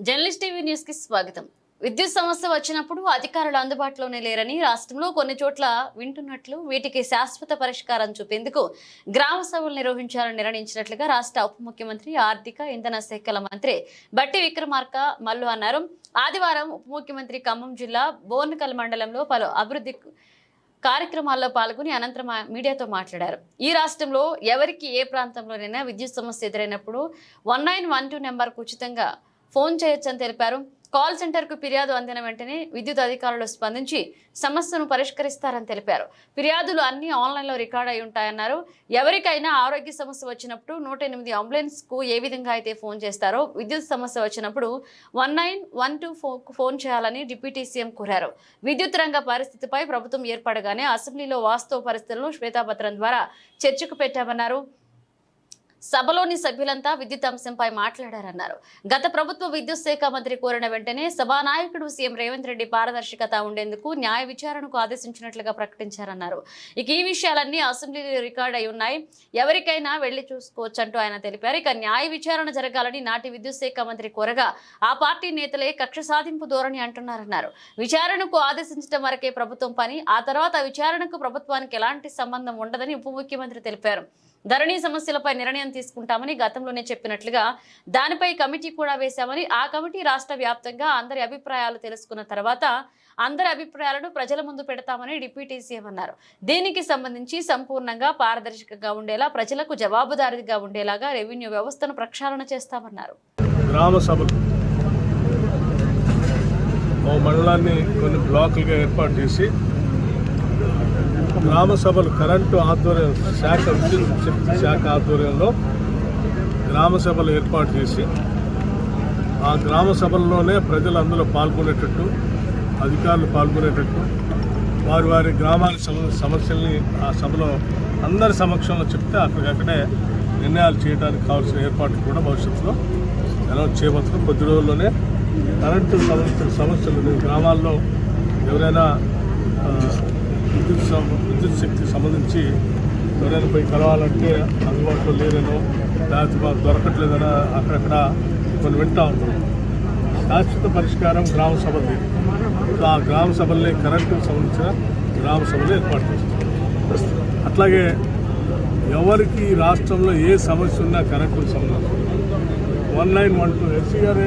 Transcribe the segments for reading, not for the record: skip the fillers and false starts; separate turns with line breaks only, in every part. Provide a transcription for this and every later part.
Journalist TV news కి స్వాగతం. విద్యుత్ సమస్య వచ్చినప్పుడు అధికారులు అందుబాటులోనే లేరని రాష్ట్రంలో కొన్ని చోట్ల వింటున్నట్లు, వీటికి శాశ్వత పరిష్కారం చూపేందుకు గ్రామ సభలు నిర్వహించాలని నిర్ణయించినట్లుగా రాష్ట్ర ఉప ముఖ్యమంత్రి, ఆర్థిక, ఇంధన శాఖల మంత్రి బట్టి విక్రమార్క మల్లు అన్నారు. ఆదివారం ఉప ముఖ్యమంత్రి ఖమ్మం జిల్లా బోర్నకల్ మండలంలో పలు అభివృద్ధి కార్యక్రమాల్లో పాల్గొని అనంతరం మీడియాతో మాట్లాడారు. ఈ రాష్ట్రంలో ఎవరికి ఏ ప్రాంతంలోనైనా విద్యుత్ సమస్య ఎదురైనప్పుడు 1912 నెంబర్కు ఉచితంగా ఫోన్ చేయొచ్చని తెలిపారు. కాల్ సెంటర్కు ఫిర్యాదు అందిన వెంటనే విద్యుత్ అధికారులు స్పందించి సమస్యను పరిష్కరిస్తారని తెలిపారు. ఫిర్యాదులు అన్ని ఆన్లైన్లో రికార్డ్ అయి ఉంటాయన్నారు. ఎవరికైనా ఆరోగ్య సమస్య వచ్చినప్పుడు 108 అంబులెన్స్కు ఏ విధంగా అయితే ఫోన్ చేస్తారో, విద్యుత్ సమస్య వచ్చినప్పుడు 1912 ఫోన్ చేయాలని డిప్యూటీ సీఎం కోరారు. విద్యుత్ రంగ పరిస్థితిపై ప్రభుత్వం ఏర్పడగానే అసెంబ్లీలో వాస్తవ పరిస్థితులను శ్వేతాపత్రం ద్వారా చర్చకు పెట్టామన్నారు. సభలోని సభ్యులంతా విద్యుత్ అంశంపై మాట్లాడారన్నారు. గత ప్రభుత్వ విద్యుత్ శాఖ మంత్రి కోరిన వెంటనే సభానాయకుడు సీఎం రేవంత్ రెడ్డి పారదర్శకత ఉండేందుకు న్యాయ విచారణకు ఆదేశించినట్లుగా ప్రకటించారన్నారు. ఇక ఈ విషయాలన్నీ అసెంబ్లీలో రికార్డ్ అయి ఉన్నాయి, ఎవరికైనా వెళ్లి చూసుకోవచ్చంటూ ఆయన తెలిపారు. ఇక న్యాయ విచారణ జరగాలని నాటి విద్యుత్ శాఖ మంత్రి కోరగా ఆ పార్టీ నేతలే కక్ష సాధింపు ధోరణి అంటున్నారన్నారు. విచారణకు ఆదేశించడం వరకే ప్రభుత్వం పని, ఆ తర్వాత విచారణకు ప్రభుత్వానికి ఎలాంటి సంబంధం ఉండదని ఉప ముఖ్యమంత్రి తెలిపారు. ధరణి సమస్యలపై నిర్ణయం తీసుకుంటామని గతంలోనే చెప్పినట్లుగా దానిపై కమిటీ కూడా వేశామని, ఆ కమిటీ రాష్ట్ర వ్యాప్తంగా అందరి అభిప్రాయాలు తెలుసుకున్న తర్వాత అందరి అభిప్రాయాలను ప్రజల ముందు పెడతామని డిప్యూటీ సీఎం అన్నారు. దీనికి సంబంధించి సంపూర్ణంగా పారదర్శకంగా ఉండేలా, ప్రజలకు జవాబుదారీగా ఉండేలాగా రెవెన్యూ వ్యవస్థను ప్రక్షాళన చేస్తామన్నారు.
గ్రామ సభలు మండలాన్ని కొన్ని బ్లాకులుగా ఏర్పాటు చేసి గ్రామ సభలు కరెంటు ఆధ్వర్యం శాఖ, విద్యుత్ శక్తి శాఖ ఆధ్వర్యంలో గ్రామ సభలు ఏర్పాటు చేసి ఆ గ్రామ సభల్లోనే ప్రజలు అందులో పాల్గొనేటట్టు, అధికారులు పాల్గొనేటట్టు, వారి వారి గ్రామాల సమస్యల్ని ఆ సభలో అందరి సమక్షంలో చెప్తే అక్కడికక్కడే నిర్ణయాలు చేయడానికి కావాల్సిన ఏర్పాట్లు కూడా భవిష్యత్తులో అనౌన్స్ చేయబోతున్నాం. కొద్ది రోజుల్లోనే కరెంటు సంబంధించిన సమస్యలు గ్రామాల్లో ఎవరైనా విద్యుత్ శక్తికి సంబంధించి ఎవరైనా పోయి కలవాలంటే అందుబాటులో లేదనో, లేకపోతే మాకు దొరకట్లేదనో అక్కడక్కడ కొన్ని వింటా ఉంటాం. శాశ్వత పరిష్కారం గ్రామ సభలది. ఆ గ్రామ సభల్ని కరెంటుకు సంబంధించిన గ్రామ సభలు ఏర్పాటు చేస్తాం. అట్లాగే ఎవరికి రాష్ట్రంలో ఏ సమస్య ఉన్నా కరెంటుకు సంబంధించి 1912 ఎస్సీ గారు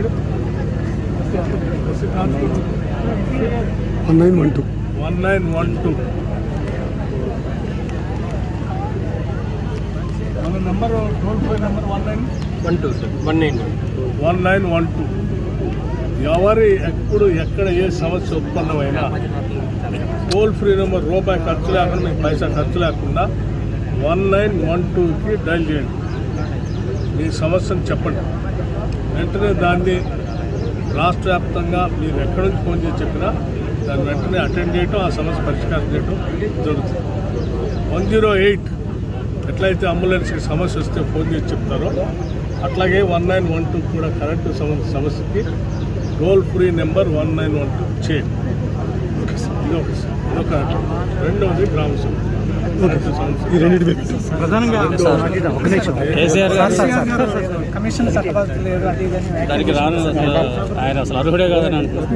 1912 మన నెంబర్ టోల్ ఫ్రీ నెంబర్ 1912 ఎవరి ఎప్పుడు ఎక్కడ ఏ సమస్య ఉత్పన్నమైనా టోల్ ఫ్రీ నెంబర్ రూపాయి ఖర్చు లేకుండా, మీకు పైసా ఖర్చు లేకుండా 1912కి డైల్ చేయండి. మీ సమస్యను చెప్పండి. వెంటనే దాన్ని రాష్ట్ర వ్యాప్తంగా మీరు ఎక్కడి నుంచి ఫోన్ చేసి చెప్పినా దాన్ని వెంటనే అటెండ్ చేయటం, ఆ సమస్య పరిష్కారం చేయటం జరుగుతుంది. 108 ఎట్లయితే అంబులెన్స్కి సమస్య వస్తే ఫోన్ చేసి చెప్తారో అట్లాగే 1912 కూడా కరెంటు సమస్యకి టోల్ ఫ్రీ నెంబర్ 1912 చేయండి. ఇదొక రెండవది గ్రామ సభ.
దానికి రాను ఆయన అసలు అర్హుడే కాదని అంటున్నారు.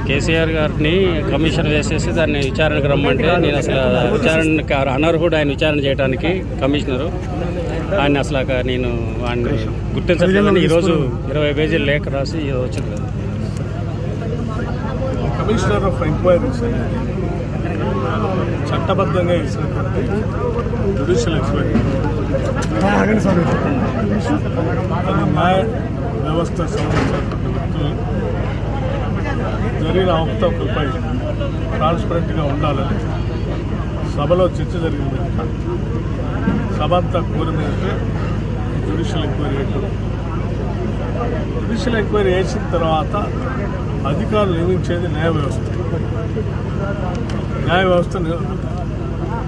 కేసీఆర్ గారిని కమిషన్ వేసేసి దాన్ని విచారణకు రమ్మంటే నేను అసలు విచారణకి అనర్హుడు ఆయన విచారణ చేయడానికి కమిషనరు. ఆయన అసలు నేను ఆయన గుర్తించలేదని ఈరోజు 20 పేజీలు లేఖ రాసి వచ్చింది కదా.
కమిషనర్ ఆఫ్ ఎంక్వైరీస్ చట్టబద్ధంగా ఇచ్చినటువంటి జ్యుడిషియల్ ఎంక్వైరీ న్యాయ వ్యవస్థ సంబంధించినటువంటి వ్యక్తులు జరిగిన అవకతవకలపై ట్రాన్స్పరెంట్గా ఉండాలని సభలో చర్చ జరిగింది. సభ అంతా కోరినంటే జ్యుడిషియల్ ఎంక్వైరీ వేయడం. జ్యుడిషియల్ ఎంక్వైరీ వేసిన తర్వాత అధికారులు నియమించేది న్యాయ వ్యవస్థ.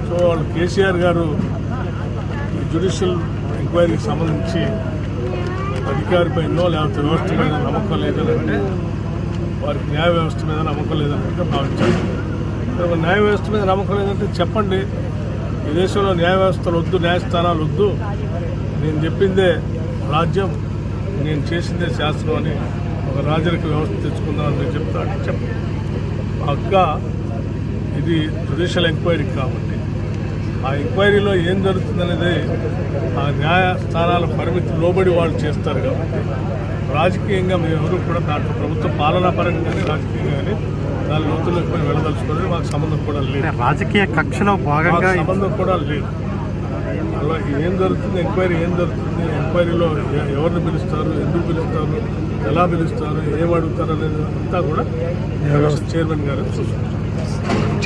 సో వాళ్ళు కేసీఆర్ గారు జ్యుడిషియల్ ఎంక్వైరీకి సంబంధించి అధికారిపైనో లేకపోతే వ్యవస్థ మీద నమ్మకం లేదంటే వారికి న్యాయ వ్యవస్థ మీద నమ్మకం లేదంటే భావించాలి. న్యాయ వ్యవస్థ మీద నమ్మకం లేదంటే చెప్పండి, ఈ దేశంలో న్యాయ వ్యవస్థలు వద్దు, న్యాయస్థానాలు వద్దు, నేను చెప్పిందే రాజ్యం, నేను చేసిందే శాస్త్రం అని ఒక రాజరిక వ్యవస్థ తెచ్చుకుందామని నేను చెప్తా అంటే చెప్పు అక్క. ఇది జ్యుడిషియల్ ఎంక్వైరీ కాబట్టి ఆ ఎంక్వైరీలో ఏం జరుగుతుందనేది ఆ న్యాయస్థానాల పరిమితి లోబడి వాళ్ళు చేస్తారు కాబట్టి రాజకీయంగా మేము ఎవరు కూడా దాంట్లో ప్రభుత్వ పాలనా పరంగా కానీ రాజకీయంగా కానీ దాని లోతుల్లోకి పోయి వెళ్ళదలుచుకోవడం మాకు సంబంధం కూడా లేదు.
రాజకీయ కక్షలో భాగంగా
సంబంధం కూడా లేదు. అలా ఏం జరుగుతుంది, ఎంక్వైరీ ఏం జరుగుతుంది, ఎంక్వైరీలో ఎవరిని పిలుస్తారు, ఎందుకు పిలుస్తారు, ఎలా పిలుస్తారు, ఏం అడుగుతారు అనేది అంతా కూడా చైర్మన్ గారు చూసుకుంటారు.